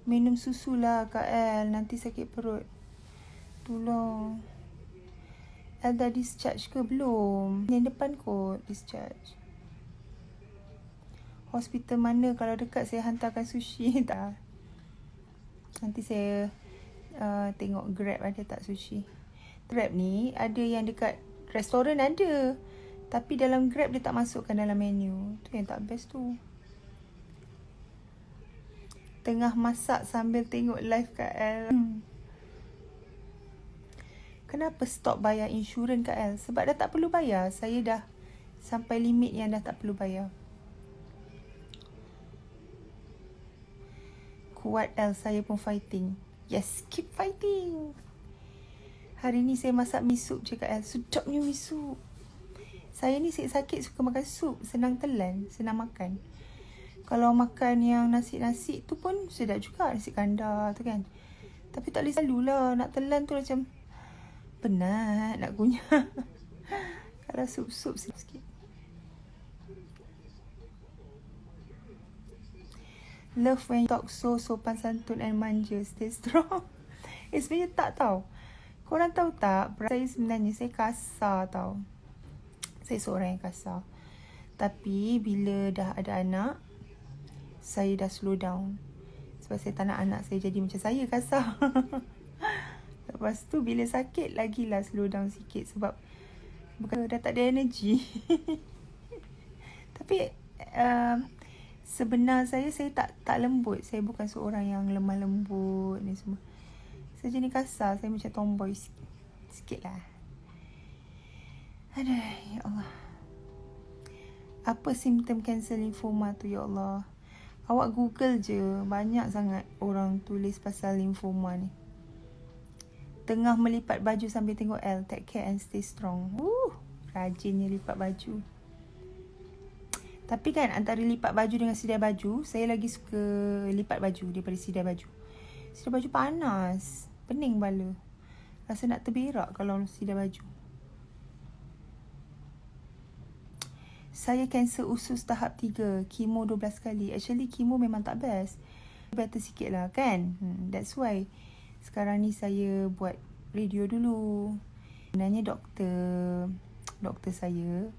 Minum susu lah Kak El, nanti sakit perut. Tolong. El dah discharge ke belum? Yang depan kot discharge. Hospital mana kalau dekat saya hantarkan sushi tak? Nanti saya tengok Grab ada tak sushi. Grab ni ada yang dekat restoran ada. Tapi dalam Grab dia tak masukkan dalam menu. Tu yang tak best tu. Tengah masak sambil tengok live Kak El. Kenapa stop bayar insurans Kak El? Sebab dah tak perlu bayar. Saya dah sampai limit yang dah tak perlu bayar. Kuat El, saya pun fighting. Yes, keep fighting. Hari ni saya masak mi sup je Kak El. Sedapnya mi sup. Saya ni sakit suka makan sup. Senang telan, senang makan. Kalau makan yang nasi-nasi tu pun sedap juga. Nasi kandar tu kan. Tapi tak boleh selalu lah. Nak telan tu macam penat nak kunyah. Kalau sup-sup sikit. Love when you talk so sopan santun and manja. Stay strong. Sebenarnya tak tau. Korang tahu tak, saya sebenarnya saya kasar tau. Saya seorang yang kasar. Tapi bila dah ada anak, saya dah slow down. Sebab saya tak nak anak saya jadi macam saya kasar. Lepas tu bila sakit lagilah slow down sikit. Sebab bukan dah tak ada energi. Tapi sebenar saya tak lembut. Saya bukan seorang yang lemah lembut ni semua. Saya jenis kasar. Saya macam tomboy sikit lah. Aduh, ya Allah. Apa simptom kanser lymphoma tu, ya Allah? Awak Google je. Banyak sangat orang tulis pasal lymphoma ni. Tengah melipat baju sambil tengok L. Take care and stay strong. Rajinnya lipat baju. Tapi kan antara lipat baju dengan sidai baju, saya lagi suka lipat baju daripada sidai baju. Sidai baju panas. Pening kepala. Rasa nak terberak kalau sidai baju. Saya kanser usus tahap 3. Kemo 12 kali. Actually kemo memang tak best. Better sikit lah kan. That's why sekarang ni saya buat radio dulu. Sebenarnya doktor saya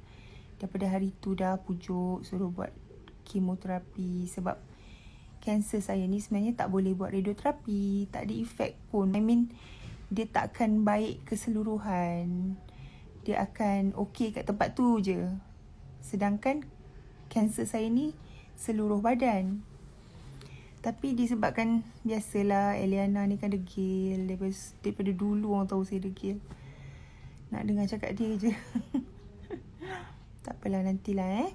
daripada hari tu dah pujuk suruh buat kemoterapi. Sebab kanser saya ni sebenarnya tak boleh buat radioterapi. Tak ada efek pun. Dia tak akan baik keseluruhan. Dia akan okey kat tempat tu je. Sedangkan kanser saya ni seluruh badan. Tapi disebabkan biasalah Eliana ni kan degil. Daripada dulu orang tahu saya degil. Nak dengar cakap dia je. Tak apalah, nantilah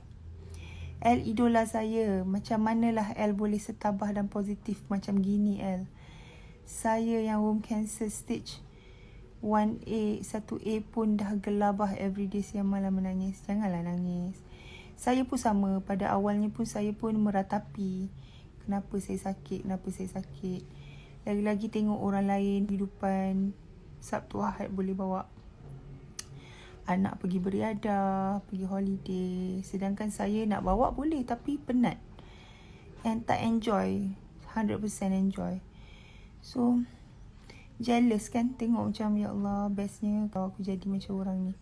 El idola saya. Macam manalah El boleh setabah dan positif macam gini El. Saya yang womb cancer stage 1A, 1A pun dah gelabah everyday siang malam menangis. Janganlah nangis. Saya pun sama. Pada awalnya pun saya pun meratapi. Kenapa saya sakit? Lagi-lagi tengok orang lain kehidupan Sabtu Ahad boleh bawa anak pergi beriadah, pergi holiday. Sedangkan saya nak bawa boleh tapi penat. And tak enjoy. 100% enjoy. So jealous kan tengok macam ya Allah bestnya kalau aku jadi macam orang ni.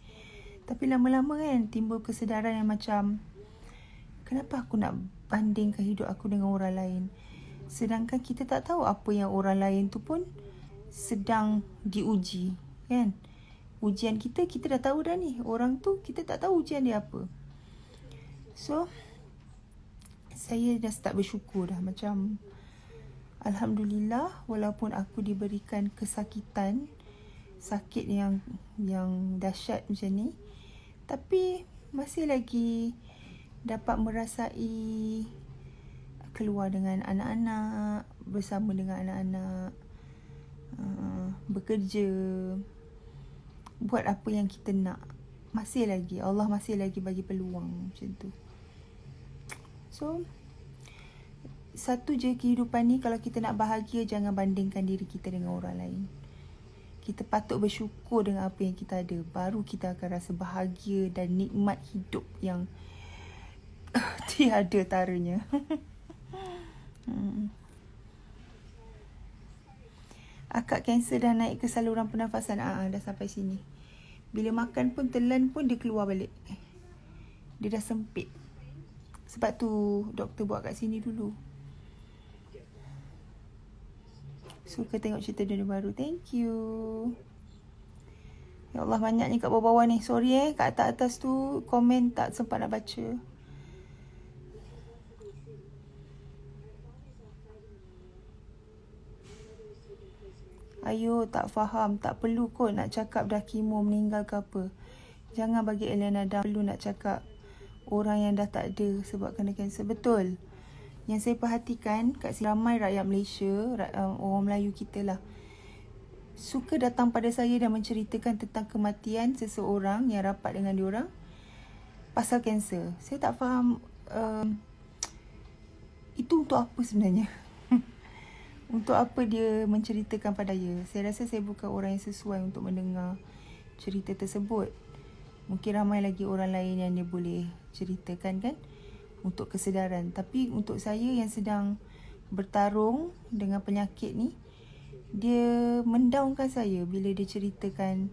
Tapi lama-lama kan timbul kesedaran yang macam kenapa aku nak bandingkan hidup aku dengan orang lain. Sedangkan kita tak tahu apa yang orang lain tu pun sedang diuji kan. Ujian kita dah tahu dah ni. Orang tu kita tak tahu ujian dia apa. So saya dah start bersyukur dah macam Alhamdulillah, walaupun aku diberikan kesakitan, sakit yang dahsyat macam ni, tapi masih lagi dapat merasai keluar dengan anak-anak, bersama dengan anak-anak, bekerja, buat apa yang kita nak. Masih lagi, Allah masih lagi bagi peluang macam tu. So satu je kehidupan ni, kalau kita nak bahagia, jangan bandingkan diri kita dengan orang lain. Kita patut bersyukur dengan apa yang kita ada. Baru kita akan rasa bahagia dan nikmat hidup yang tiada taranya. Akak kanser dah naik ke saluran pernafasan. Dah sampai sini. Bila makan pun, telan pun dia keluar balik. Dia dah sempit. Sebab tu doktor buat kat sini dulu. Suka tengok cerita dunia baru. Thank you. Ya Allah, banyaknya kat bawah-bawah ni. Sorry kat atas-atas tu komen tak sempat nak baca. Ayo, tak faham. Tak perlu kot nak cakap dah kemo meninggal ke apa. Jangan bagi Eliana dah perlu nak cakap orang yang dah tak ada sebab kena kanser. Betul. Yang saya perhatikan kat sini ramai rakyat Malaysia, orang Melayu kita lah, suka datang pada saya dan menceritakan tentang kematian seseorang yang rapat dengan diorang pasal kanser. Saya tak faham itu untuk apa sebenarnya. Untuk apa dia menceritakan pada saya? Saya rasa saya bukan orang yang sesuai untuk mendengar cerita tersebut. Mungkin ramai lagi orang lain yang dia boleh ceritakan kan, untuk kesedaran. Tapi untuk saya yang sedang bertarung dengan penyakit ni, dia mendownkan saya bila dia ceritakan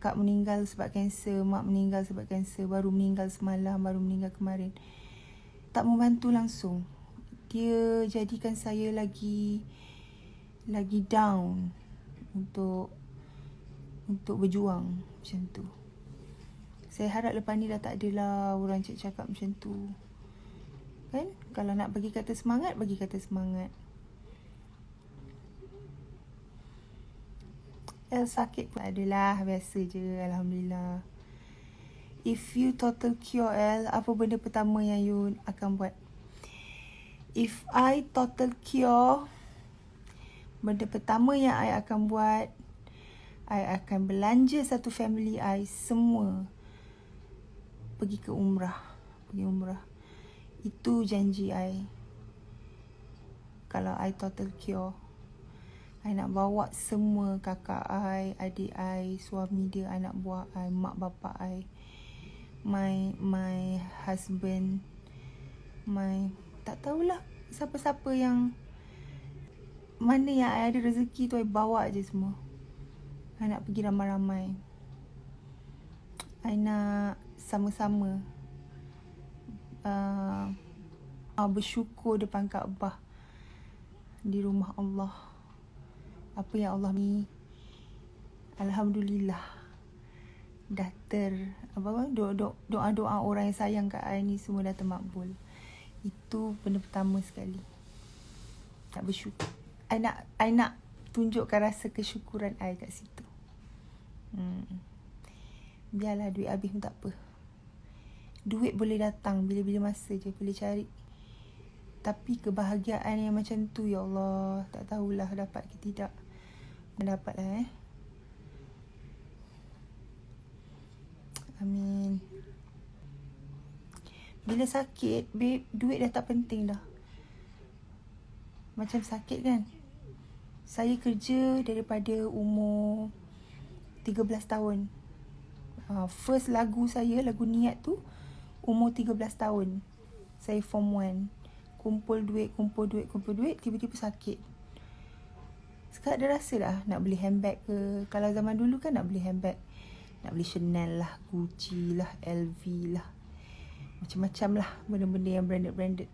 kak meninggal sebab kanser, mak meninggal sebab kanser, baru meninggal semalam, baru meninggal kemarin. Tak membantu langsung. Dia jadikan saya lagi down untuk berjuang macam tu. Saya harap lepas ni dah tak adalah orang cakap macam tu. Kan? Kalau nak bagi kata semangat, bagi kata semangat. El sakit pun adalah, biasa je, alhamdulillah. If you total cure El, apa benda pertama yang you akan buat? If I total cure, benda pertama yang I akan buat, I akan belanja satu family I semua pergi ke umrah. Itu janji I. Kalau I total cure, I nak bawa semua kakak I, adik I, suami dia, anak buah I, mak bapak I, my husband, tak tahulah siapa-siapa yang mana yang I ada rezeki tu, I bawa je semua. I nak pergi ramai-ramai. I nak sama-sama bersyukur depan Kaabah di rumah Allah. Apa yang Allah ni, alhamdulillah, dah doa-doa orang yang sayang kat I ni semua dah termakbul. Itu benda pertama sekali. Nak bersyukur. I nak tunjukkan rasa kesyukuran I kat situ. Biarlah duit habis pun tak apa. Duit boleh datang bila-bila masa je, boleh cari. Tapi kebahagiaan yang macam tu, ya Allah, tak tahulah dapat ke tidak. Dapat lah Amin. Bila sakit, babe, duit dah tak penting dah. Macam sakit kan, saya kerja daripada umur 13 tahun. First lagu saya, lagu Niat tu, umur 13 tahun. Saya form 1. Kumpul duit, tiba-tiba sakit. Sekarang dah rasa dah nak beli handbag ke. Kalau zaman dulu kan nak beli handbag, nak beli Chanel lah, Gucci lah, LV lah, macam-macam lah benda-benda yang branded.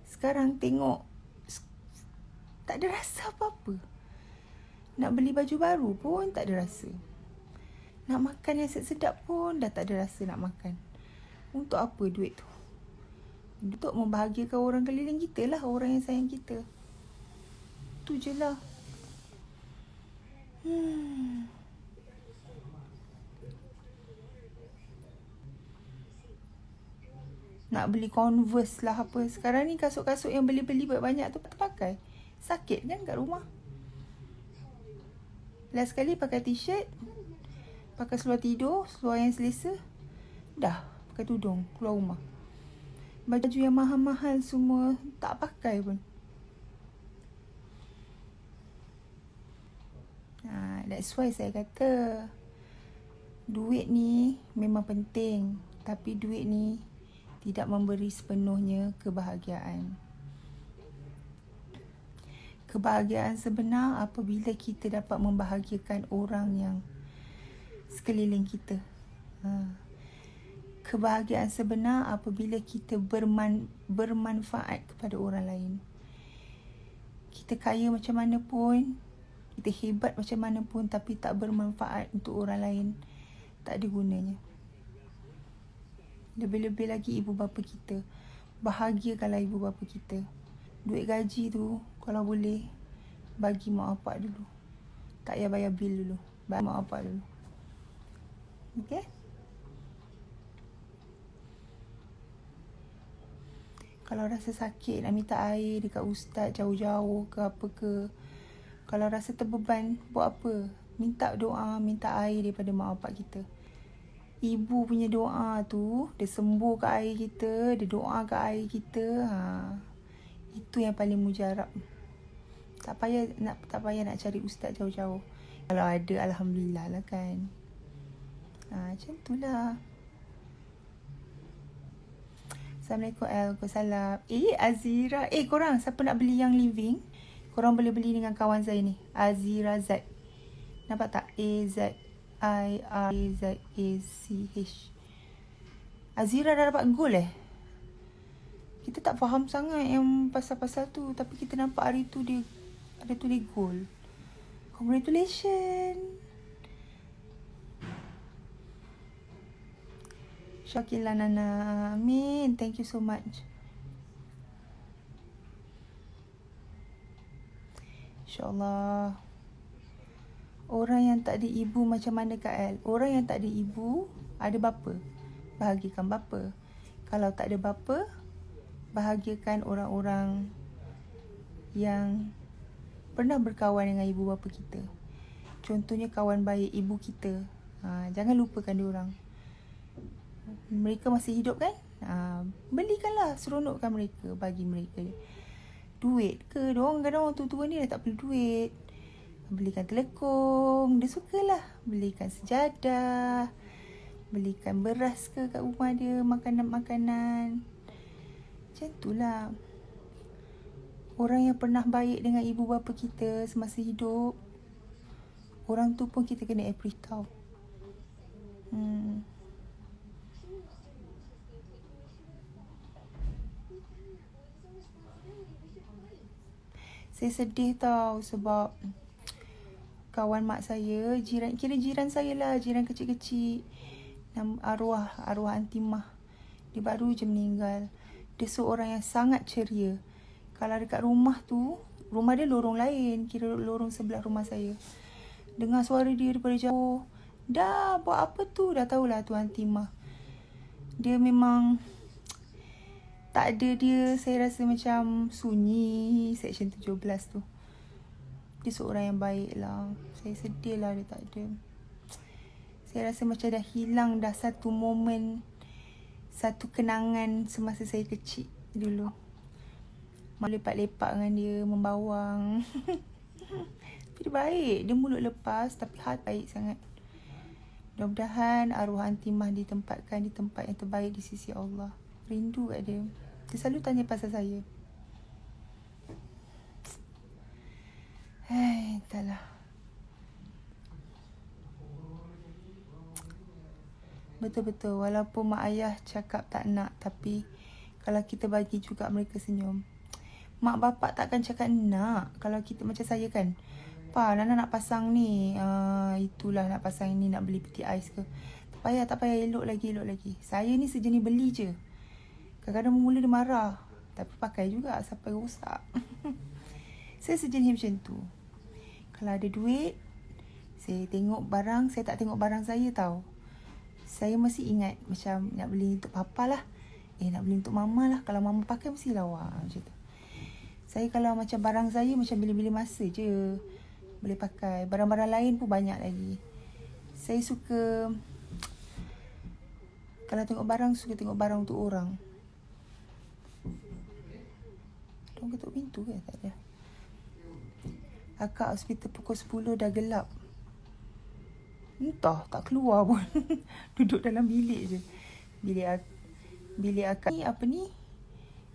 Sekarang tengok, tak ada rasa apa-apa. Nak beli baju baru pun tak ada rasa. Nak makan yang sedap pun dah tak ada rasa nak makan. Untuk apa duit tu? Untuk membahagiakan orang keliling kita lah, orang yang sayang kita. Tu je lah. Nak beli Converse lah apa. Sekarang ni kasut-kasut yang beli-beli banyak tu terpakai. Sakit kan kat rumah. Last sekali pakai t-shirt, pakai seluar tidur, seluar yang selesa, dah pakai tudung keluar rumah. Baju yang mahal-mahal semua tak pakai pun. That's why saya kata duit ni memang penting, tapi duit ni tidak memberi sepenuhnya kebahagiaan. Kebahagiaan sebenar apabila kita dapat membahagiakan orang yang sekeliling kita. Kebahagiaan sebenar apabila kita bermanfaat kepada orang lain. Kita kaya macam mana pun, kita hebat macam mana pun, tapi tak bermanfaat untuk orang lain, tak ada gunanya. Lebih-lebih lagi ibu bapa kita. Bahagiakanlah ibu bapa kita. Duit gaji tu, kalau boleh, bagi mak bapak dulu. Tak payah bayar bil dulu. Bagi mak bapak dulu. Okay? Kalau rasa sakit, nak minta air dekat ustaz jauh-jauh ke apa ke. Kalau rasa terbeban, buat apa? Minta doa, minta air daripada mak bapak kita. Ibu punya doa tu, dia sembuh ke air kita, dia doa ke air kita. Itu yang paling mujarab. Tak payah nak cari ustaz jauh-jauh. Kalau ada, alhamdulillah lah kan. Macam tu lah. Assalamualaikum. Waalaikumsalam. Azira. Korang siapa nak beli yang living, korang boleh beli dengan kawan saya ni, Azira Z. Nampak tak? AZIRAZACH. Azira dah dapat gold Kita tak faham sangat yang pasal-pasal tu, tapi kita nampak hari tu dia ada tulis gold. Congratulations. Syakila Nana. Amin. Thank you so much. InsyaAllah. Orang yang tak ada ibu macam mana Kak El? Orang yang tak ada ibu, ada bapa, bahagiakan bapa. Kalau tak ada bapa, bahagiakan orang-orang yang pernah berkawan dengan ibu bapa kita. Contohnya kawan baik ibu kita. Jangan lupakan diorang. Mereka masih hidup kan? Belikanlah, seronokkan mereka, bagi mereka duit ke. Diorang kadang orang tua-tua ni dah tak perlu duit. Belikan telekong, dia sukalah. Belikan sejadah, belikan beras ke kat rumah dia, makanan-makanan. Macam itulah. Orang yang pernah baik dengan ibu bapa kita semasa hidup, orang tu pun kita kena appreciate tau. Saya sedih tau sebab kawan mak saya, jiran saya lah, jiran kecil-kecil, arwah Antimah. Dia baru je meninggal. Dia seorang yang sangat ceria. Kalau dekat rumah tu, rumah dia lorong lain, kira lorong sebelah rumah saya. Dengar suara dia daripada jauh, dah buat apa tu, dah tahulah tu Antimah. Dia memang tak ada dia, saya rasa macam sunyi Seksyen 17 tu. Dia seorang yang baik lah. Saya sedih lah dia tak ada. Saya rasa macam dah hilang dah satu momen, satu kenangan semasa saya kecil dulu. Lepak-lepak dengan dia, membawang. Tapi dia baik. Dia mulut lepas tapi hati baik sangat. Mudah-mudahan arwah Antimah ditempatkan di tempat yang terbaik di sisi Allah. Rindu kat dia. Dia selalu tanya pasal saya. Entahlah. Betul-betul. Walaupun mak ayah cakap tak nak, tapi kalau kita bagi juga mereka senyum. Mak bapak takkan cakap nak. Kalau kita macam saya kan, Pa, Nana nak pasang ni, itulah nak pasang ini, nak beli peti ais ke. Tak payah, elok lagi. Saya ni sejenis beli je. Kadang-kadang mula dia marah, tapi pakai juga sampai rosak. Saya sejenis macam tu. Kalau ada duit, saya tengok barang, saya tak tengok barang saya tau. Saya mesti ingat macam nak beli untuk papa lah, nak beli untuk mama lah. Kalau mama pakai mesti lawa macam tu. Saya kalau macam barang saya macam bila-bila masa je boleh pakai. Barang-barang lain pun banyak lagi. Saya suka, kalau tengok barang, suka tengok barang untuk orang. Diorang ketuk pintu ke? Tak ada. Akak hospital pukul 10 dah gelap. Entah, tak keluar pun. Duduk dalam bilik je. Bilik akak ni,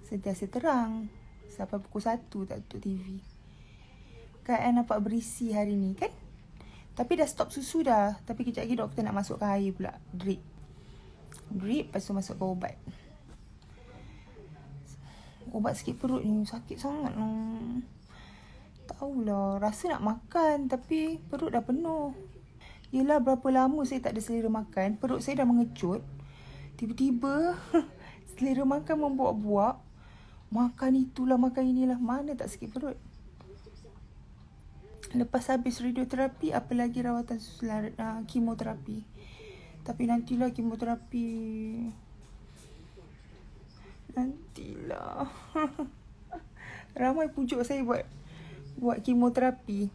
sentiasa terang. Sampai pukul 1 tak tutup TV. Kak El nampak berisi hari ni kan. Tapi dah stop susu dah. Tapi kejap lagi doktor nak masukkan air pula. Drip. Lepas tu masukkan ubat. Ubat sikit perut ni sakit sangat. Tahulah, rasa nak makan tapi perut dah penuh. Yelah, berapa lama saya tak ada selera makan. Perut saya dah mengecut. Tiba-tiba selera makan membuak-buak. Makan itulah, makan inilah. Mana tak sakit perut. Lepas habis radioterapi, apa lagi rawatan susulan, kemoterapi. Tapi nantilah kemoterapi. Nantilah. Ramai pujuk saya buat kemoterapi.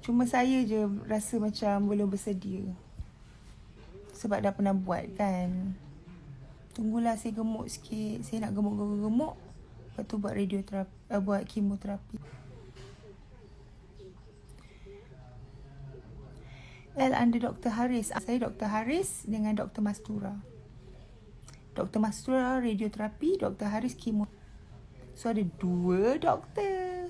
Cuma saya je rasa macam belum bersedia. Sebab dah pernah buat kan. Tunggulah saya gemuk sikit. Saya nak gemuk. Lepas tu buat radioterapi, buat kemoterapi. Under Dr. Haris. Saya Dr. Haris dengan Dr. Mastura. Dr. Mastura radioterapi, Dr. Haris kemo. So ada 2 doktor.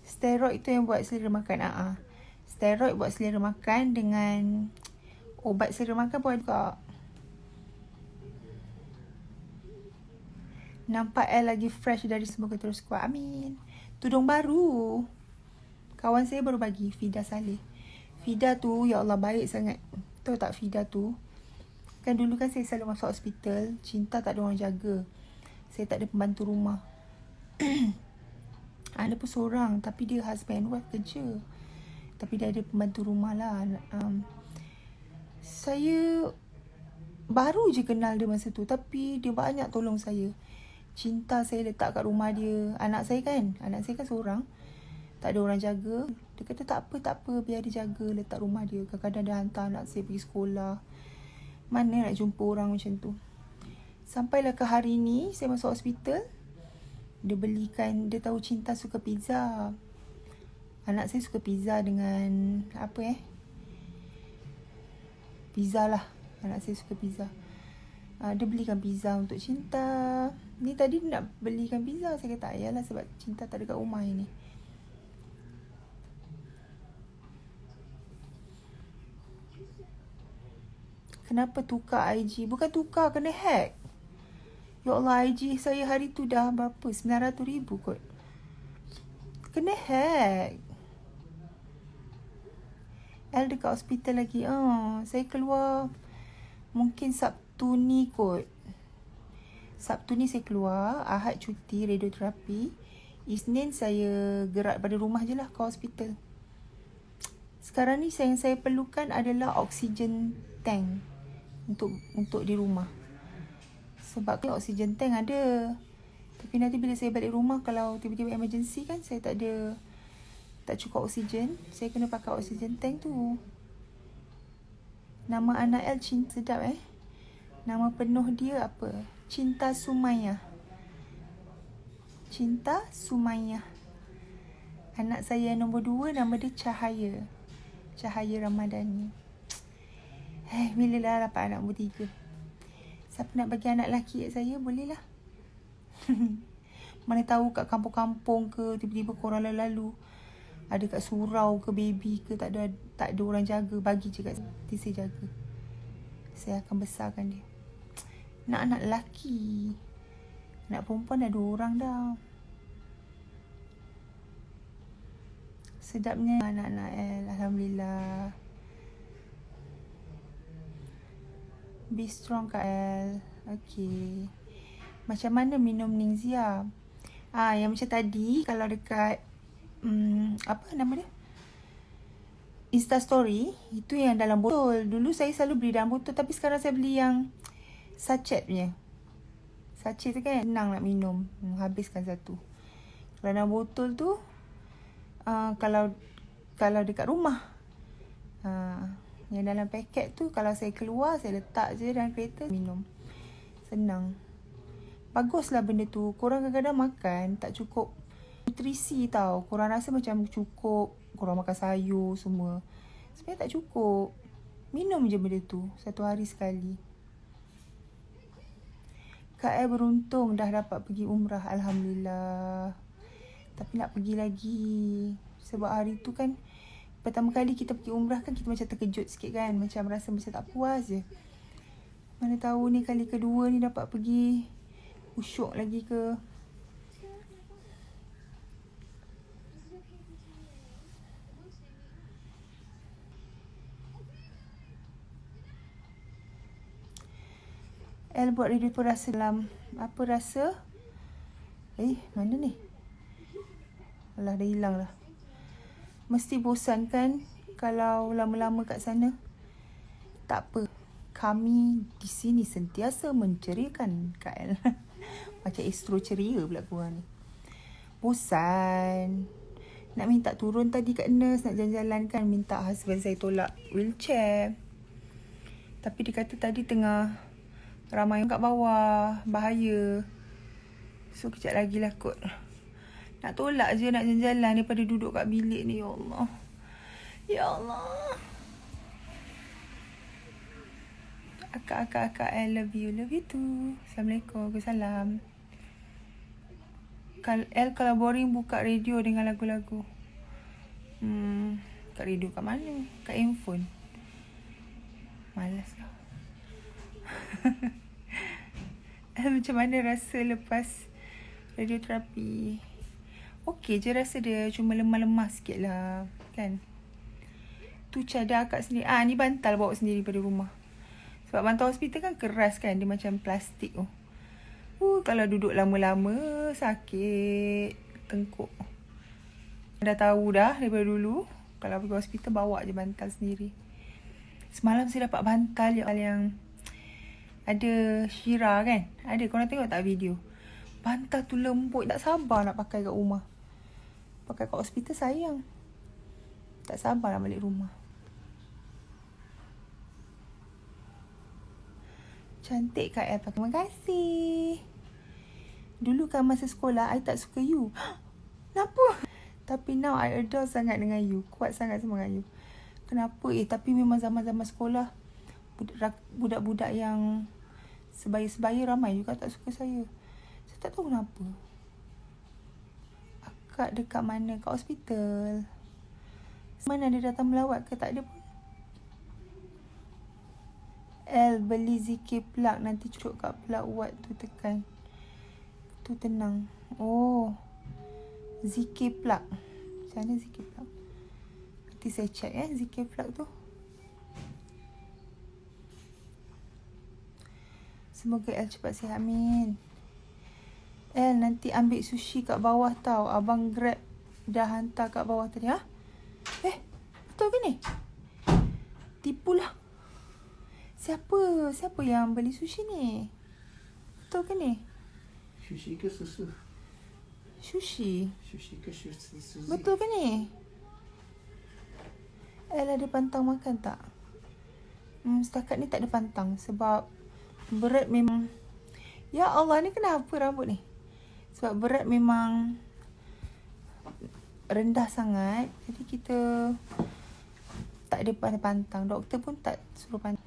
Steroid tu yang buat selera makan. Steroid buat selera makan dengan ubat selera makan pun ada. Nampak lagi fresh dari semoga terus kuat. Amin. Tudung baru. Kawan saya baru bagi, Fida Saleh. Fida tu, ya Allah, baik sangat. Tahu tak Fida tu? Kan dulu kan saya selalu masuk hospital. Cinta tak ada orang jaga. Saya tak ada pembantu rumah. Ada pun seorang. Tapi dia husband and wife kerja. Tapi dia ada pembantu rumah lah. Saya baru je kenal dia masa tu. Tapi dia banyak tolong saya. Cinta saya letak kat rumah dia. Anak saya kan seorang. Tak ada orang jaga. Dia kata tak apa, biar dia jaga letak rumah dia. Kadang-kadang dia hantar anak saya pergi sekolah. Mana nak jumpa orang macam tu. Sampailah ke hari ni, saya masuk hospital. Dia belikan, dia tahu Cinta suka pizza. Anak saya suka pizza dengan, pizza lah. Anak saya suka pizza. Dia belikan pizza untuk Cinta. Ni tadi dia nak belikan pizza. Saya kata, ayalah sebab Cinta tak ada kat rumah ni. Kenapa tukar IG? Bukan tukar, kena hack. Ya Allah, IG saya hari tu dah berapa? 900,000 kot. Kena hack. Dekat hospital lagi. Saya keluar mungkin Sabtu ni kot. Sabtu ni saya keluar. Ahad cuti radioterapi. Isnin saya gerak pada rumah je lah ke hospital. Sekarang ni yang saya perlukan adalah oksigen tank. Untuk di rumah. Sebab oksigen tank ada. Tapi nanti bila saya balik rumah, kalau tiba-tiba emergency kan, saya tak cukup oksigen. Saya kena pakai oksigen tank tu. Nama anak Cinta, sedap Nama penuh dia apa? Cinta Sumayyah. Cinta Sumayyah. Anak saya yang nombor 2, nama dia Cahaya. Cahaya Ramadhani. Bila lah dapat anak nombor 3. Siapa nak bagi anak lelaki kat saya, boleh lah. Mana tahu kat kampung-kampung ke, tiba-tiba korang lalu ada kat surau ke, baby ke, tak ada orang jaga, bagi je kat saya. Nanti saya jaga. Saya akan besarkan dia. Nak anak lelaki. Anak perempuan dah 2 orang dah. Sedapnya anak-anak Alhamdulillah. Be strong Kak El. Okay. Macam mana minum Ningxia? Yang macam tadi, kalau dekat apa nama dia? Insta story, itu yang dalam botol. Dulu saya selalu beli dalam botol, tapi sekarang saya beli yang sachet punya. Sachet tu kan senang nak minum. Habiskan satu. Kalau dalam botol tu, kalau dekat rumah, yang dalam paket tu, kalau saya keluar, saya letak je dalam kereta, minum. Senang. Baguslah benda tu. Korang kadang-kadang makan tak cukup nutrisi tau. Korang rasa macam cukup, korang makan sayur semua. Sebenarnya tak cukup. Minum je benda tu 1 hari sekali. Kak beruntung dah dapat pergi umrah. Alhamdulillah. Tapi nak pergi lagi. Sebab hari tu kan pertama kali kita pergi umrah kan, kita macam terkejut sikit kan. Macam rasa macam tak puas je. Mana tahu ni kali kedua ni dapat pergi. Usyuk lagi ke. El buat review tu rasa dalam. Apa rasa? Mana ni? Alah, dah hilang lah. Mesti bosan kan kalau lama-lama kat sana? Tak apa. Kami di sini sentiasa menceriakan Kak El. Macam Astro ceria pula korang ni. Bosan. Nak minta turun tadi kat nurse, nak jalan-jalan kan. Minta husband saya tolak wheelchair. Tapi dia kata tadi tengah ramai kat bawah, bahaya. So kejap lagi lah kot. Nak tolak je nak jalan-jalan daripada duduk kat bilik ni. Ya Allah. Ya Allah. Akak, I love you. Love you too. Assalamualaikum. Waalaikumsalam. Kalau boring buka radio dengan lagu-lagu. Kat radio kat mana? Kat handphone. Malas lah. Macam mana rasa lepas radioterapi? Okey je rasa dia, cuma lemah-lemah sikit lah kan. Tu cadar akak sendiri. Ni bantal bawa sendiri pada rumah. Sebab bantal hospital kan keras kan, dia macam plastik tu. Kalau duduk lama-lama sakit tengkuk. Dah tahu dah daripada dulu, kalau pergi hospital bawa je bantal sendiri. Semalam saya dapat bantal yang ada Shira kan. Ada, korang tengok tak video? Bantal tu lembut, tak sabar nak pakai kat rumah. Pakai kat hospital sayang. Tak sabar nak balik rumah. Cantik Kak El. Terima kasih. Dulu kan masa sekolah, I tak suka you. Kenapa? Tapi now I adore sangat dengan you. Kuat sangat sama dengan you. Kenapa? Tapi memang zaman-zaman sekolah, budak-budak yang sebaya-sebaya ramai juga tak suka saya. Saya tak tahu kenapa. Akak dekat mana? Kat hospital. Mana dia datang melawat ke? Tak ada pun. El beli zikir plug, nanti cucuk kat plug watt tu tekan. Tu tenang. Zikir plug. Macam mana zikir plug? Nanti saya check zikir plug tu. Semoga El cepat sihat, amin. El nanti ambil sushi kat bawah tau. Abang Grab dah hantar kat bawah tadi. Betul ke ni? Tipulah. Siapa yang beli sushi ni? Betul ke ni? Sushi ke susu? Sushi. Sushi ke susu? Betul ke ni? El ada pantang makan tak? Setakat ni tak ada pantang. Sebab berat memang. Ya Allah, ni kenapa rambut ni? Sebab berat memang rendah sangat. Jadi kita tak ada pantang. Doktor pun tak suruh pantang.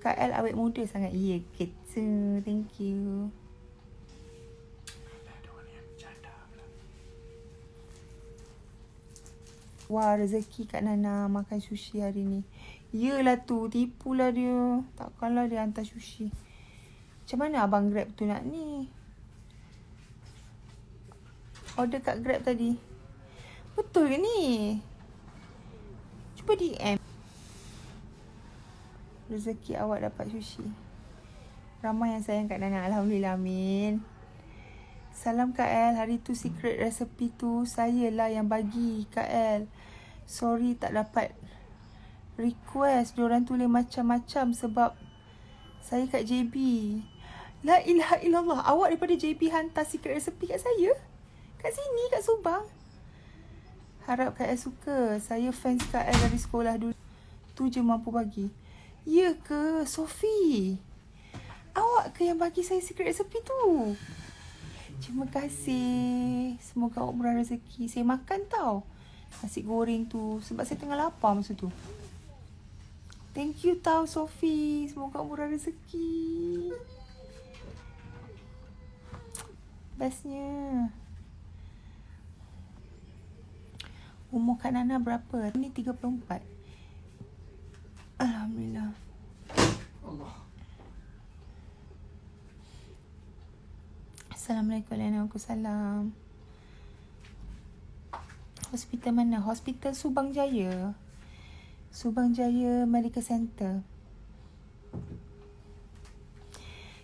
Kak El awet muda sangat. Ya, gitu. Thank you. Wah, rezeki Kak Nana makan sushi hari ni. Yelah tu, tipulah dia. Takkanlah dia hantar sushi. Macam mana abang Grab tu nak ni? Order kat Grab tadi. Betul ke ni? Cuba DM. Rezeki awak dapat sushi. Ramai yang sayang Kak Nana. Alhamdulillah, amin. Salam Kak El. Hari tu secret recipe tu saya lah yang bagi Kak El. Sorry tak dapat request. Diorang tulis macam-macam sebab saya kat JB. La ilaha illallah. Awak daripada JB hantar secret recipe kat saya? Kat sini, kat Subang. Harap Kak El suka. Saya fans Kak El dari sekolah dulu. Tu je mampu bagi. Ya ke, Sophie? Awak ke yang bagi saya secret recipe tu? Terima kasih. Semoga awak murah rezeki. Saya makan tau nasi goreng tu. Sebab saya tengah lapar masa tu. Thank you tau, Sophie. Semoga awak murah rezeki. Bestnya. Umur Kak Nana berapa? Ni 34. Alhamdulillah. Allah. Assalamualaikum warahmatullahi wabarakatuh. Hospital mana? Hospital Subang Jaya. Subang Jaya Medical Center.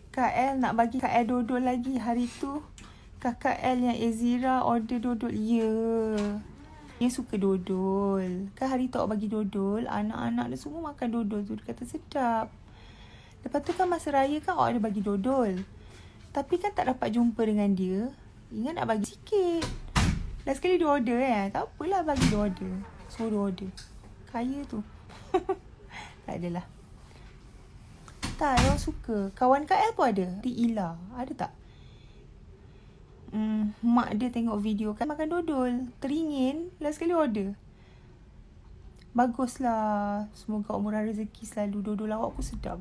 Kak L nak bagi Kak L dodol lagi hari tu. Kakak L yang Ezira order dodol. Ya. Dia suka dodol. Kan hari tu awak bagi dodol. Anak-anak dia semua makan dodol tu. Dia kata sedap. Lepas tu kan masa raya kan awak ada bagi dodol. Tapi kan tak dapat jumpa dengan dia. Ingat nak bagi sikit. Last sekali dia order Tak apalah bagi dia order. Suruh order. Kaya tu. Tak adalah. Tak, yang suka. Kawan Kak L pun ada. Ila. Ada tak? Mak dia tengok video kan makan dodol. Teringin. Last sekali order. Baguslah. Semoga murah rezeki selalu. Dodol awak pun sedap.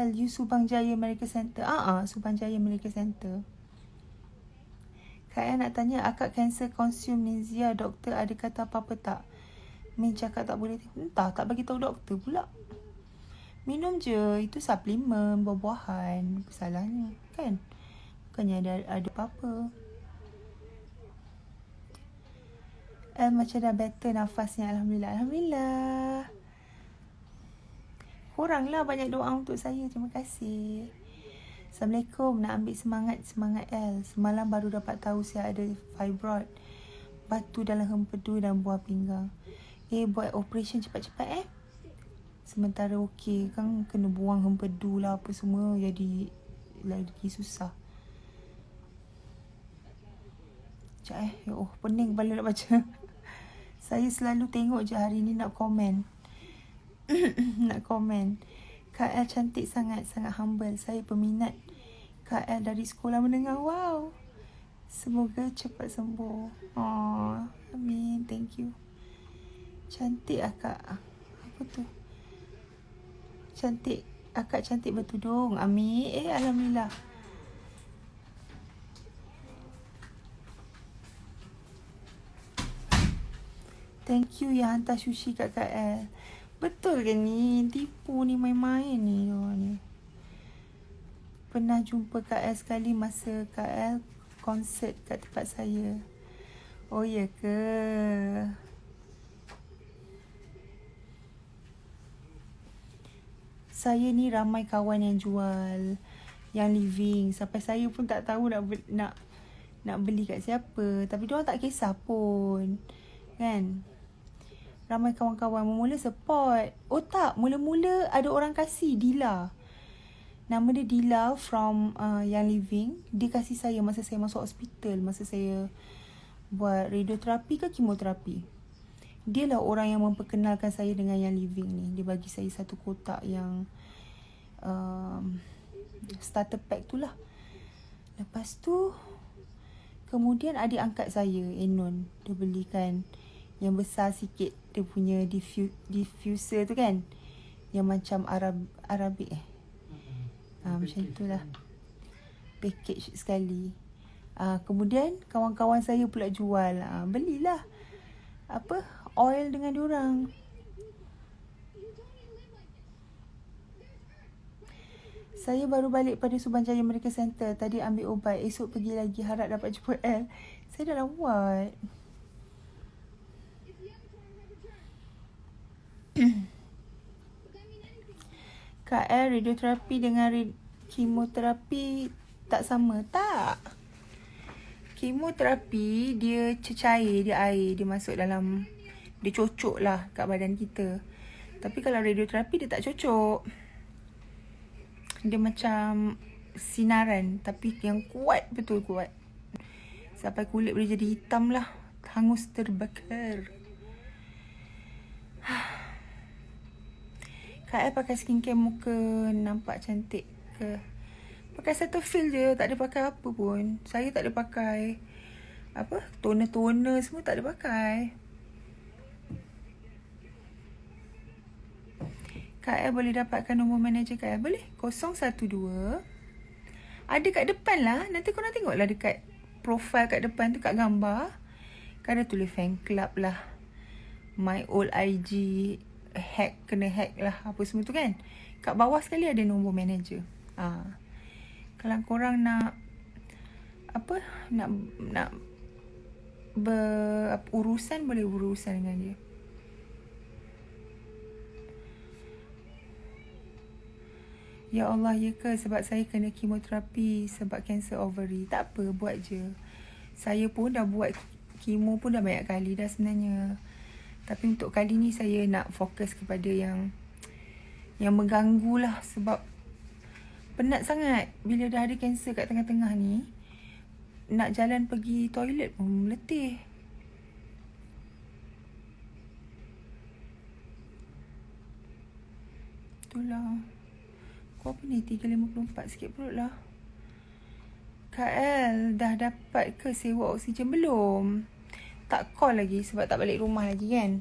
You Subang Jaya Medical Center. Subang Jaya Medical Center. Kak L nak tanya, akak cancer consume Nizia. Doktor ada kata apa-apa tak? Min cakap tak boleh. Entah, tak bagi tahu doktor pula. Minum je. Itu suplemen, buah-buahan. Salahnya, kan? Bukannya ada apa-apa. Macam dah better nafasnya. Alhamdulillah. Alhamdulillah. Kuranglah banyak doa untuk saya. Terima kasih. Assalamualaikum. Nak ambil semangat L. Semalam baru dapat tahu saya ada fibroid, batu dalam hempedu dan buah pinggang. Buat operation cepat-cepat Sementara okey kan, kena buang hempedu lah apa semua, jadi lagi susah. Sekejap pening kepala nak baca. Saya selalu tengok je, hari ni nak komen. Nak komen. Kak L cantik sangat humble. Saya peminat Kak L dari sekolah menengah. Wow. Semoga cepat sembuh. Amin. Thank you. Cantik akak. Apa tu? Cantik. Akak cantik bertudung. Amin. Alhamdulillah. Thank you yang hantar sushi kat Kak L. Betul ke ni? Tipu ni, main-main ni. Pernah jumpa Kak L sekali masa Kak L konsert kat tempat saya. Oh ya ke? Saya ni ramai kawan yang jual, yang living. Sampai saya pun tak tahu nak beli kat siapa. Tapi diorang tak kisah pun. Kan? Ramai kawan-kawan mula support. Tak, mula-mula ada orang kasih, Dila. Nama dia Dila from Yang Living. Dia kasih saya masa saya masuk hospital, masa saya buat radioterapi ke kemoterapi. Dia lah orang yang memperkenalkan saya dengan Yang Living ni. Dia bagi saya satu kotak yang starter pack tu lah. Lepas tu kemudian adik angkat saya, Enon, dia belikan yang besar sikit. Dia punya diffuser tu kan, yang macam Arabic macam itulah. Package sekali. Kemudian kawan-kawan saya pula jual. Belilah oil dengan diorang. Saya baru balik pada Subang Jaya Medical Center. Tadi ambil ubat. Esok pergi lagi. Harap dapat jumpa L. Saya dah lawat. Kak L, radioterapi dengan kemoterapi tak sama. Tak. Kemoterapi dia cecair, dia air, dia masuk dalam, dia cocok lah kat badan kita. Tapi kalau radioterapi dia tak cocok. Dia macam sinaran, tapi yang kuat, betul kuat. Sampai kulit boleh jadi hitam lah. Hangus terbakar. Kak L pakai skincare muka nampak cantik ke? Pakai Cetaphil je, tak ada pakai apa pun. Saya tak ada pakai toner-toner semua tak ada pakai. Kak L boleh dapatkan nombor manager Kak L? Boleh. 012. Ada kat depan lah. Nanti korang tengoklah dekat profile kat depan tu, kat gambar kan ada tulis fan club lah, my old IG kena hack lah, apa semua tu kan. Kat bawah sekali ada nombor manager. Kalau korang nak urusan, boleh berurusan dengan dia. Ya Allah, ya ke sebab saya kena kemoterapi sebab kanser ovary? Tak apa, buat je. Saya pun dah buat kemo pun dah banyak kali dah sebenarnya. Tapi untuk kali ni saya nak fokus kepada yang mengganggu lah. Sebab penat sangat bila dah ada kanser kat tengah-tengah ni. Nak jalan pergi toilet pun letih. Itulah. Kau apa ni 3.54 sikit perut lah. KL dah dapat ke sewa oksigen? Belum. Tak call lagi sebab tak balik rumah lagi kan.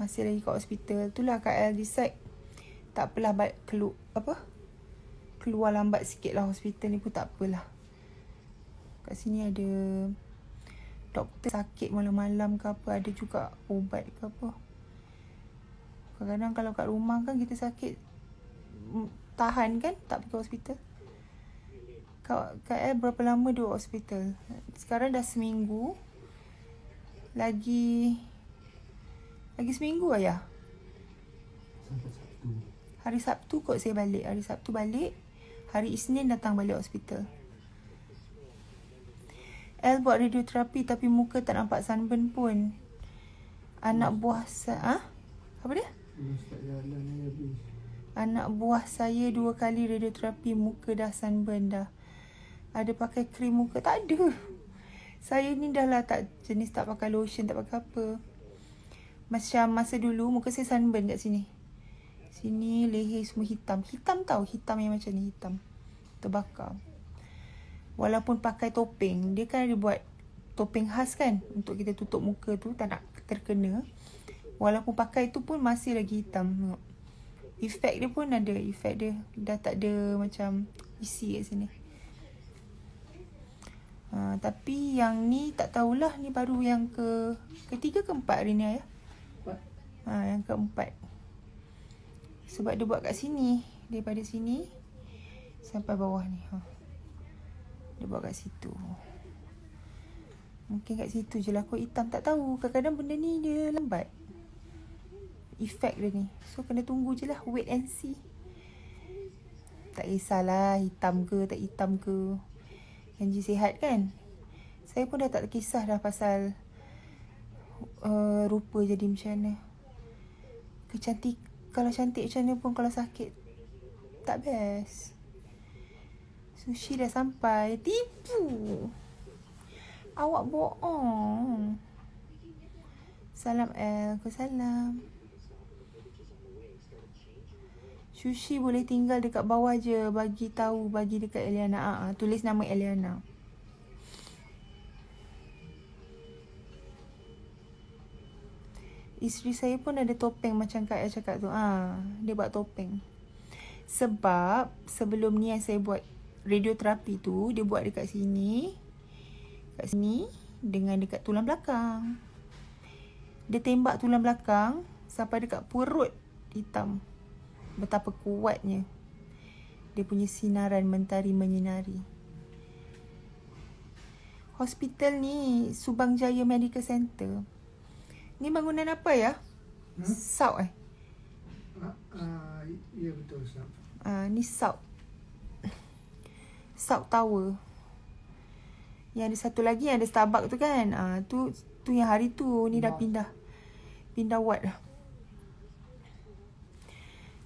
Masih lagi kat hospital. Itulah KL decide tak apalah keluar lambat sikit lah hospital ni pun tak apalah. Kat sini ada doktor sakit malam-malam ke apa, ada juga ubat ke apa. Kadang-kadang kalau kat rumah kan kita sakit tahan kan, tak pergi hospital. KL berapa lama duduk hospital? Sekarang dah seminggu. Lagi seminggu ayah. Sampai Sabtu. Hari Sabtu kot saya balik. Hari Sabtu balik. Hari Isnin datang balik hospital. L buat radioterapi tapi muka tak nampak sunburn pun. Anak buah apa dia? Anak buah saya 2 kali radioterapi, muka dah sunburn dah. Ada pakai krim muka? Tak ada. Saya ni dah lah tak pakai lotion, tak pakai apa. Macam masa dulu muka saya sunburn kat sini. Sini leher semua hitam. Hitam tau, hitam yang macam ni, hitam. Terbakar. Walaupun pakai topeng, dia kan ada buat topeng khas kan untuk kita tutup muka tu, tak nak terkena. Walaupun pakai tu pun masih lagi hitam. Efek dia pun ada, efek dia dah tak ada macam isi kat sini. Tapi yang ni tak tahulah, ni baru yang ketiga ke empat hari ni ayah. Yang keempat. Sebab dia buat kat sini, daripada sini sampai bawah ni. Dia buat kat situ. Mungkin kat situ je lah kot hitam, tak tahu. Kadang-kadang benda ni dia lambat efek dia ni. So kena tunggu je lah, wait and see. Tak kisahlah hitam ke tak hitam ke, janji sihat kan. Saya pun dah tak kisah dah pasal rupa jadi macam mana. Kalau cantik macam mana pun kalau sakit tak best. Sushi dah sampai. Tipu. Awak bohong. Salam Salam. Sushi boleh tinggal dekat bawah je. Bagi dekat Eliana. Tulis nama Eliana. Isteri saya pun ada topeng macam Kak El cakap tu. Dia buat topeng. Sebab sebelum ni yang saya buat radioterapi tu, dia buat dekat sini. Kat sini dengan dekat tulang belakang. Dia tembak tulang belakang sampai dekat perut hitam. Betapa kuatnya dia punya sinaran mentari menyinari. Hospital ni Subang Jaya Medical Center. Ni bangunan apa ya? South Ya betul South. Ni South Tower. Yang ada satu lagi yang ada Starbucks tu kan. Tu yang hari tu. Ni dah pindah ward dah.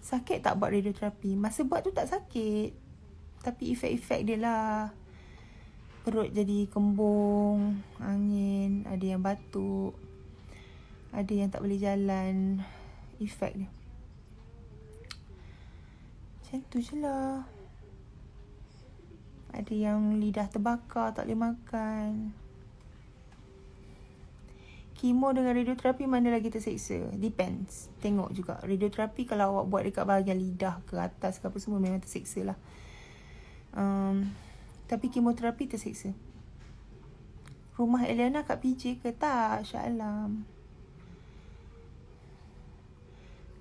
Sakit tak buat radioterapi? Masa buat tu tak sakit. Tapi efek-efek dia lah. Perut jadi kembung, angin, ada yang batuk, ada yang tak boleh jalan. Efek dia macam tu je lah. Ada yang lidah terbakar, tak boleh makan. Kemo dengan radioterapi mana lagi terseksa? Depends. Tengok juga. Radioterapi kalau awak buat dekat bahagian lidah ke atas ke apa semua memang terseksa lah. Tapi kemoterapi terseksa. Rumah Eliana kat PJ ke? Tak, Shah Alam.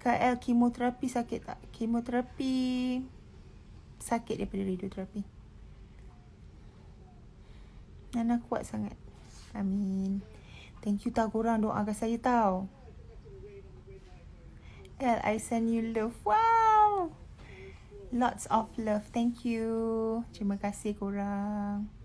Kak El, kemoterapi sakit tak? Kemoterapi sakit daripada radioterapi. Nana kuat sangat. Amin. Thank you tau korang doakan saya tau. El, I send you love. Wow. Lots of love. Thank you. Terima kasih korang.